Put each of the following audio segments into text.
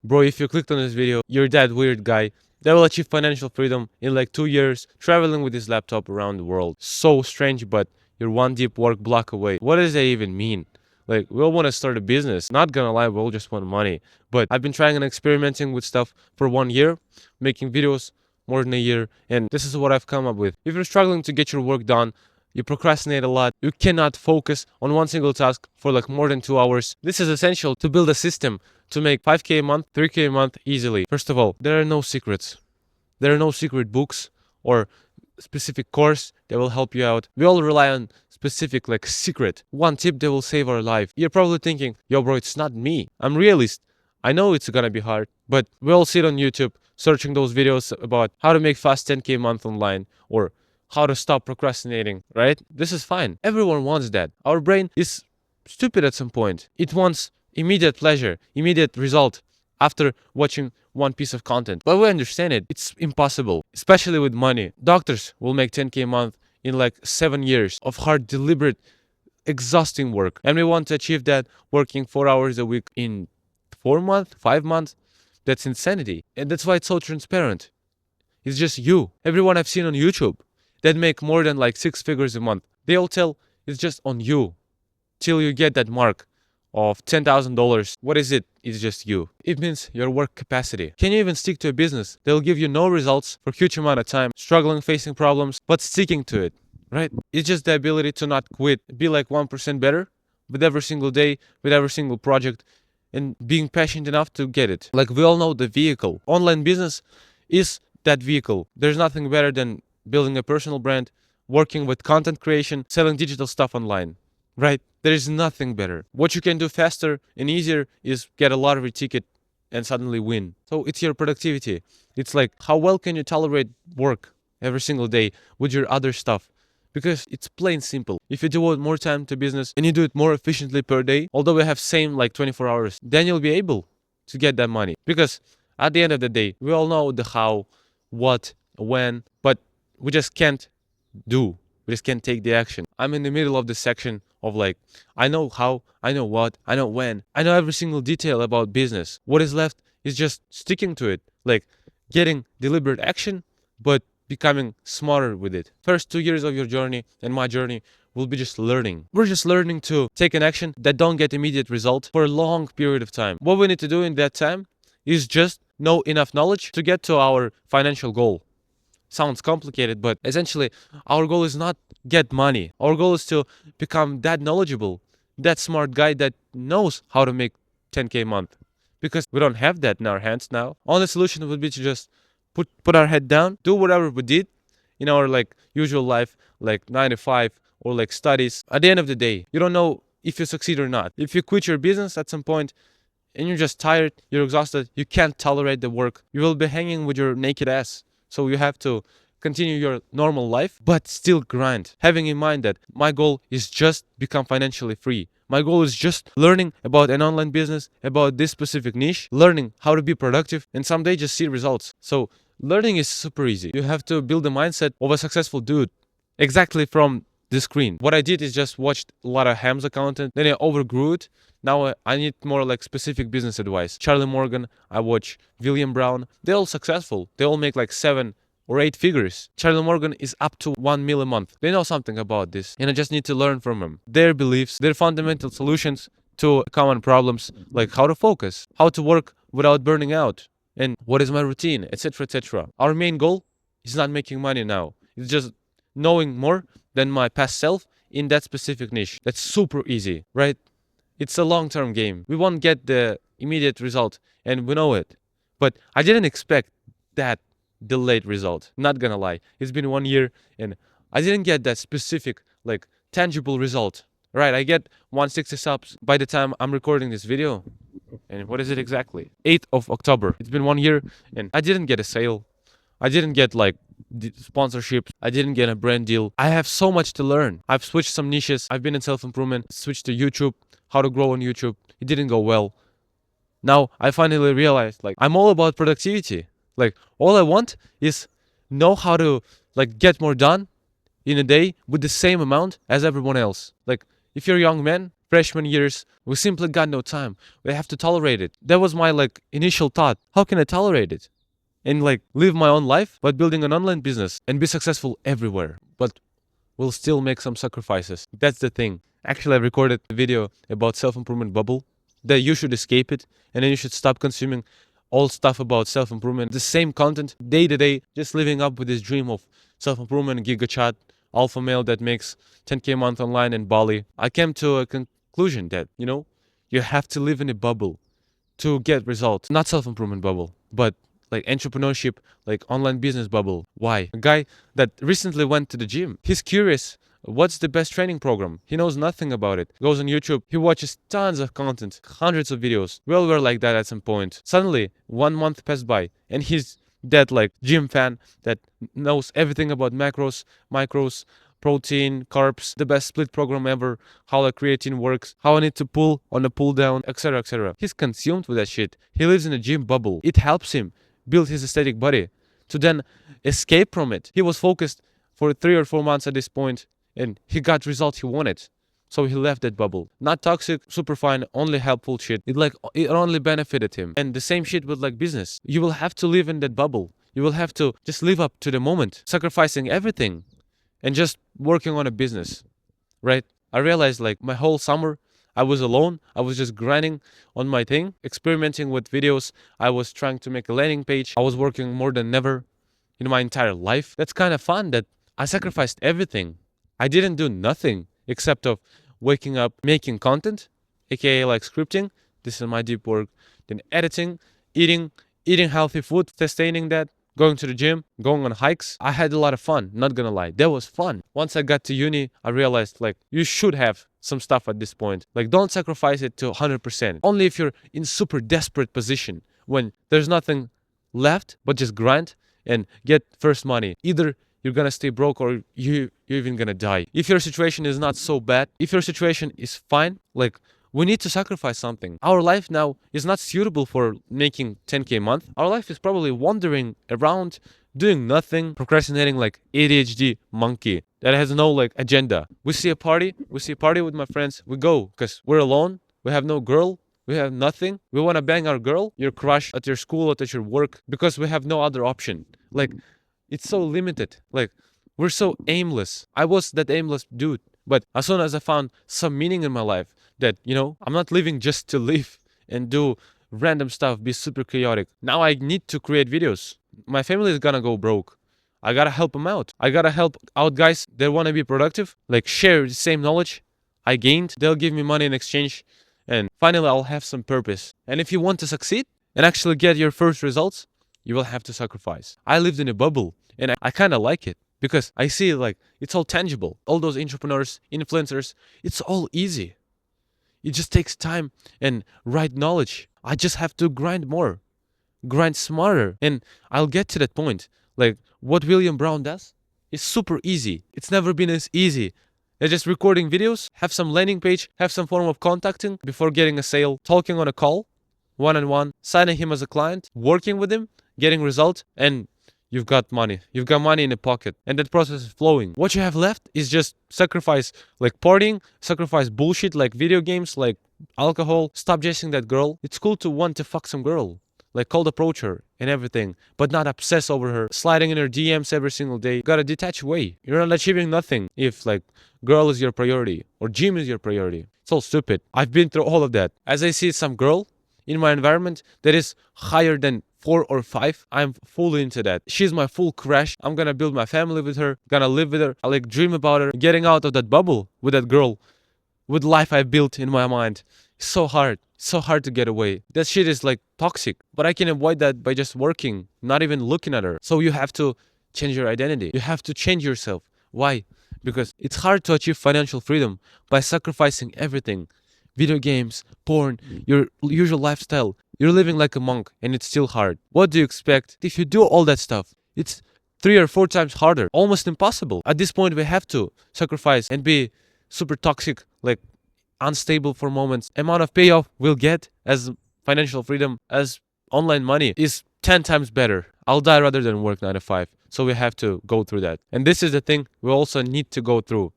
bro, if you clicked on this video, you're that weird guy that will achieve financial freedom in like 2 years, traveling with his laptop around the world. So strange, but you're one deep work block away. What does that even mean? Like, we all want to start a business. Not gonna lie, we all just want money. But I've been trying and experimenting with stuff for 1 year, making videos more than a year, and this is what I've come up with. If you're struggling to get your work done, you procrastinate a lot, you cannot focus on one single task for like more than 2 hours, this is essential to build a system to make 5K a month, 3K a month easily. First of all, there are no secrets. There are no secret books or specific course that will help you out. We all rely on specific like secret, one tip that will save our life. You're probably thinking, yo bro, it's not me. I'm realist. I know it's gonna be hard, but we all sit on YouTube searching those videos about how to make fast 10K a month online or how to stop procrastinating, right? This is fine. Everyone wants that. Our brain is stupid at some point. It wants immediate pleasure, immediate result after watching one piece of content. But we understand it. It's impossible, especially with money. Doctors will make 10K a month in like 7 years of hard, deliberate, exhausting work. And we want to achieve that working 4 hours a week in 4 months, 5 months. That's insanity. And that's why it's so transparent. It's just you. Everyone I've seen on YouTube that make more than like 6 figures a month, they all tell it's just on you till you get that mark of $10,000. What is it? It's just you. It means your work capacity. Can you even stick to a business that will give you no results for a huge amount of time, struggling, facing problems, but sticking to it, right? It's just the ability to not quit, be like 1% better with every single day, with every single project, and being passionate enough to get it. Like we all know the vehicle. Online business is that vehicle. There's nothing better than building a personal brand, working with content creation, selling digital stuff online, right? There is nothing better. What you can do faster and easier is get a lottery ticket and suddenly win. So it's your productivity. It's like, how well can you tolerate work every single day with your other stuff? Because it's plain simple. If you devote more time to business and you do it more efficiently per day, although we have same like 24 hours, then you'll be able to get that money. Because at the end of the day, we all know the how, what, when, but we just can't do. We just can't take the action. I'm in the middle of this section of like, I know how, I know what, I know when, I know every single detail about business. What is left is just sticking to it, like getting deliberate action, but becoming smarter with it. First 2 years of your journey and my journey will be just learning. We're just learning to take an action that don't get immediate result for a long period of time. What we need to do in that time is just know enough knowledge to get to our financial goal. Sounds complicated, but essentially our goal is not get money. Our goal is to become that knowledgeable, that smart guy that knows how to make 10K a month. Because we don't have that in our hands now. Only solution would be to just put our head down, do whatever we did in our like usual life, like 9 to 5 or like studies. At the end of the day, you don't know if you succeed or not. If you quit your business at some point and you're just tired, you're exhausted, you can't tolerate the work, you will be hanging with your naked ass. So you have to continue your normal life, but still grind. Having in mind that my goal is just become financially free. My goal is just learning about an online business, about this specific niche, learning how to be productive, and someday just see results. So learning is super easy. You have to build the mindset of a successful dude exactly from the screen. What I did is just watched a lot of Hamza content, then I overgrew it. Now I need more like specific business advice. Charlie Morgan, I watch William Brown. They're all successful. They all make like 7 or 8 figures. Charlie Morgan is up to 1 mil a month. They know something about this and I just need to learn from them. Their beliefs, their fundamental solutions to common problems, like how to focus, how to work without burning out, and what is my routine, etc., etc. Our main goal is not making money now. It's just knowing more than my past self in that specific niche. That's super easy, right? It's a long-term game. We won't get the immediate result and we know it. But I didn't expect that delayed result. Not gonna lie. It's been 1 year and I didn't get that specific, like tangible result. Right, I get 160 subs by the time I'm recording this video. And what is it exactly? 8th of October. It's been 1 year and I didn't get a sale. I didn't get like sponsorships. I didn't get a brand deal. I have so much to learn. I've switched some niches. I've been in self-improvement, switched to YouTube, how to grow on YouTube. It didn't go well. Now I finally realized like I'm all about productivity. Like all I want is know how to like get more done in a day with the same amount as everyone else. Like if you're a young man, freshman years, we simply got no time. We have to tolerate it. That was my initial thought. How can I tolerate it? And live my own life, but building an online business and be successful everywhere. But we'll still make some sacrifices. That's the thing. Actually, I recorded a video about self-improvement bubble, that you should escape it, and then you should stop consuming all stuff about self-improvement, the same content day to day, just living up with this dream of self-improvement, giga chat, alpha male that makes 10K a month online in Bali. I came to a conclusion that, you have to live in a bubble to get results. Not self-improvement bubble, but entrepreneurship, online business bubble. Why? A guy that recently went to the gym, he's curious. What's the best training program? He knows nothing about it. Goes on YouTube. He watches tons of content, hundreds of videos. We all were like that at some point. Suddenly, 1 month passed by, and he's that gym fan that knows everything about macros, micros, protein, carbs, the best split program ever, how creatine works, how I need to pull on a pull down, etc., etc. He's consumed with that shit. He lives in a gym bubble. It helps him build his aesthetic body to then escape from it. He was focused for 3 or 4 months at this point, and he got results he wanted. So he left that bubble. Not toxic, super fine, only helpful shit. It only benefited him. And the same shit with business. You will have to live in that bubble. You will have to just live up to the moment, sacrificing everything and just working on a business, right? I realized my whole summer I was alone. I was just grinding on my thing, experimenting with videos. I was trying to make a landing page. I was working more than ever in my entire life. That's kind of fun that I sacrificed everything. I didn't do nothing except of waking up, making content, aka scripting. This is my deep work. Then editing, eating healthy food, sustaining that, going to the gym, going on hikes. I had a lot of fun, not gonna lie. That was fun. Once I got to uni, I realized you should have some stuff at this point. Don't sacrifice it to 100%. Only if you're in super desperate position when there's nothing left but just grind and get first money. Either you're gonna stay broke or you're even gonna die. If your situation is not so bad, if your situation is fine, we need to sacrifice something. Our life now is not suitable for making 10K a month. Our life is probably wandering around, doing nothing, procrastinating like ADHD monkey that has no agenda. We see a party with my friends, we go because we're alone, we have no girl, we have nothing. We want to bang our girl, your crush at your school, at your work, because we have no other option. It's so limited. We're so aimless. I was that aimless dude. But as soon as I found some meaning in my life, that, I'm not living just to live and do random stuff, be super chaotic. Now I need to create videos. My family is gonna go broke. I gotta help them out. I gotta help out guys that wanna be productive, share the same knowledge I gained. They'll give me money in exchange. And finally, I'll have some purpose. And if you want to succeed and actually get your first results, you will have to sacrifice. I lived in a bubble and I kind of like it because I see it's all tangible. All those entrepreneurs, influencers, it's all easy. It just takes time and right knowledge. I just have to grind more, grind smarter, and I'll get to that point. What William Brown does is super easy. It's never been as easy. They're just recording videos, have some landing page, have some form of contacting before getting a sale, talking on a call, one-on-one, signing him as a client, working with him, getting results, and you've got money. You've got money in the pocket, and that process is flowing. What you have left is just sacrifice, partying, sacrifice bullshit like video games, like alcohol. Stop chasing that girl. It's cool to want to fuck some girl, cold approach her and everything, but not obsess over her, sliding in her DMs every single day. You gotta detach away. You're not achieving nothing if girl is your priority or gym is your priority. It's all stupid. I've been through all of that. As I see some girl in my environment that is higher than 4 or 5, I'm fully into that. She's my full crush. I'm gonna build my family with her, gonna live with her. I dream about her. Getting out of that bubble with that girl, with life I built in my mind. It's so hard. So hard to get away. That shit is toxic, but I can avoid that by just working, not even looking at her. So you have to change your identity. You have to change yourself. Why? Because it's hard to achieve financial freedom by sacrificing everything. Video games, porn, your usual lifestyle. You're living like a monk and it's still hard. What do you expect if you do all that stuff? It's 3 or 4 times harder, almost impossible. At this point, we have to sacrifice and be super toxic, unstable for moments. Amount of payoff we'll get as financial freedom, as online money is 10 times better. I'll die rather than work 9 to 5. So we have to go through that. And this is the thing we also need to go through.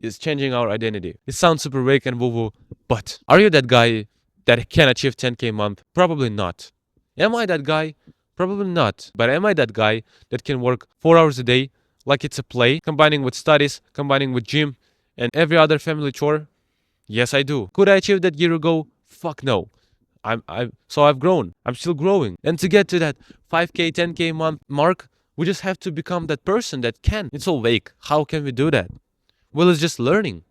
is changing our identity. It sounds super vague and woo-woo, but are you that guy that can achieve 10K a month? Probably not. Am I that guy? Probably not. But am I that guy that can work 4 hours a day like it's a play, combining with studies, combining with gym, and every other family chore? Yes, I do. Could I achieve that year ago? Fuck no. So I've grown. I'm still growing. And to get to that 5K, 10K a month mark, we just have to become that person that can. It's all vague. How can we do that? Well, it's just learning.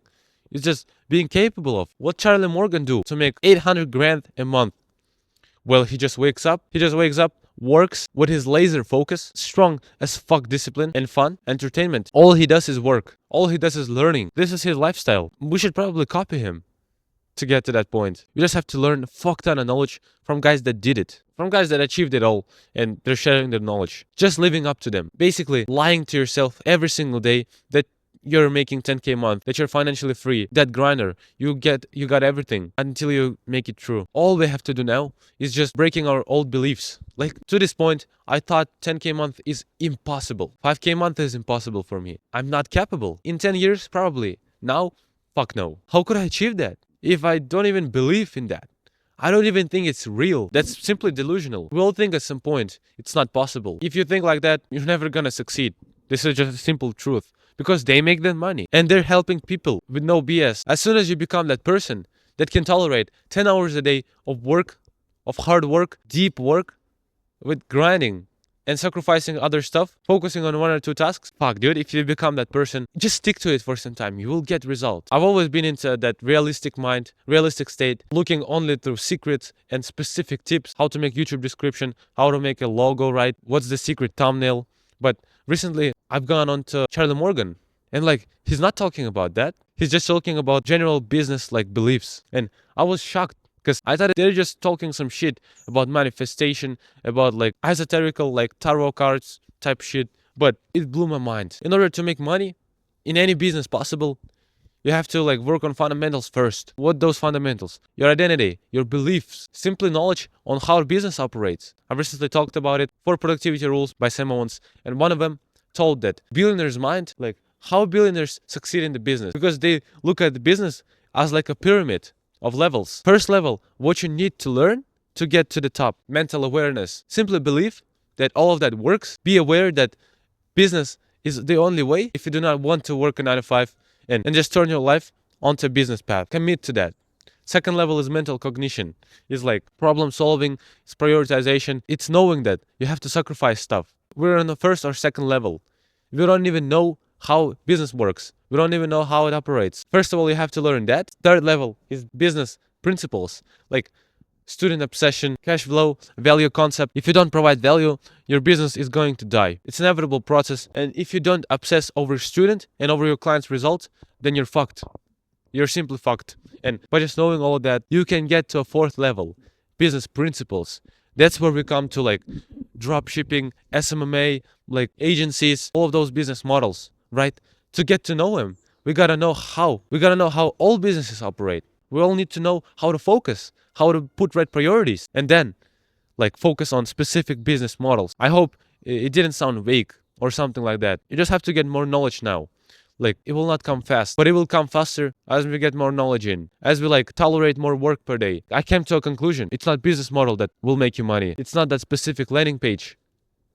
It's just being capable of. What Charlie Morgan do to make 800 grand a month? Well, he just wakes up, works with his laser focus, strong as fuck discipline and fun, entertainment. All he does is work. All he does is learning. This is his lifestyle. We should probably copy him to get to that point. You just have to learn a fuck ton of knowledge from guys that did it, from guys that achieved it all, and they're sharing their knowledge. Just living up to them. Basically, lying to yourself every single day that you're making 10K a month, that you're financially free, that grinder, you got everything until you make it true. All we have to do now is just breaking our old beliefs. Like, to this point, I thought 10K a month is impossible. 5K a month is impossible for me. I'm not capable. In 10 years, probably. Now, fuck no. How could I achieve that if I don't even believe in that? I don't even think it's real. That's simply delusional. We all think at some point it's not possible. If you think like that, you're never gonna succeed. This is just a simple truth. Because they make that money and they're helping people with no BS. As soon as you become that person that can tolerate 10 hours a day of work, of hard work, deep work, with grinding and sacrificing other stuff, focusing on 1 or 2 tasks, fuck dude, if you become that person, just stick to it for some time. You will get results. I've always been into that realistic mind, realistic state, looking only through secrets and specific tips, how to make YouTube description, how to make a logo right, what's the secret thumbnail. But recently, I've gone on to Charlie Morgan, and like, he's not talking about that. He's just talking about general business like beliefs. And I was shocked because I thought they're just talking some shit about manifestation, about like esoterical, like tarot cards type shit. But it blew my mind. In order to make money in any business possible, you have to like work on fundamentals first. What those fundamentals? Your identity, your beliefs, simply knowledge on how business operates. I recently talked about it, 4 productivity rules by Sam Owens, and one of them told that billionaires' mind, like how billionaires succeed in the business, because they look at the business as like a pyramid of levels. First level, what you need to learn to get to the top, mental awareness. Simply believe that all of that works. Be aware that business is the only way if you do not want to work a 9 to 5 and just turn your life onto a business path. Commit to that. Second level is mental cognition. It's like problem solving, it's prioritization. It's knowing that you have to sacrifice stuff. We're on the first or second level. We don't even know how business works. We don't even know how it operates. First of all, you have to learn that. Third level is business principles, like student obsession, cash flow, value concept. If you don't provide value, your business is going to die. It's an inevitable process. And if you don't obsess over student and over your client's results, then you're fucked. You're simply fucked. And by just knowing all of that, you can get to a 4th level, business principles. That's where we come to like drop shipping, SMMA, like agencies, all of those business models, right? To get to know them, we gotta know how. We gotta know how all businesses operate. We all need to know how to focus, how to put right priorities, and then like focus on specific business models. I hope it didn't sound vague or something like that. You just have to get more knowledge now. Like, it will not come fast, but it will come faster as we get more knowledge in, as we like tolerate more work per day. I came to a conclusion. It's not business model that will make you money. It's not that specific landing page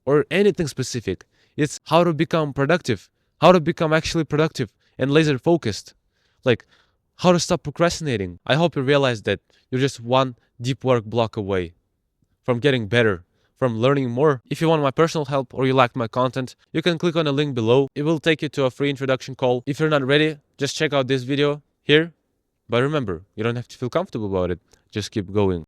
or anything specific. It's how to become productive, how to become actually productive and laser focused. Like, how to stop procrastinating. I hope you realize that you're just one deep work block away from getting better, from learning more. If you want my personal help or you like my content, you can click on the link below. It will take you to a free introduction call. If you're not ready, just check out this video here. But remember, you don't have to feel comfortable about it. Just keep going.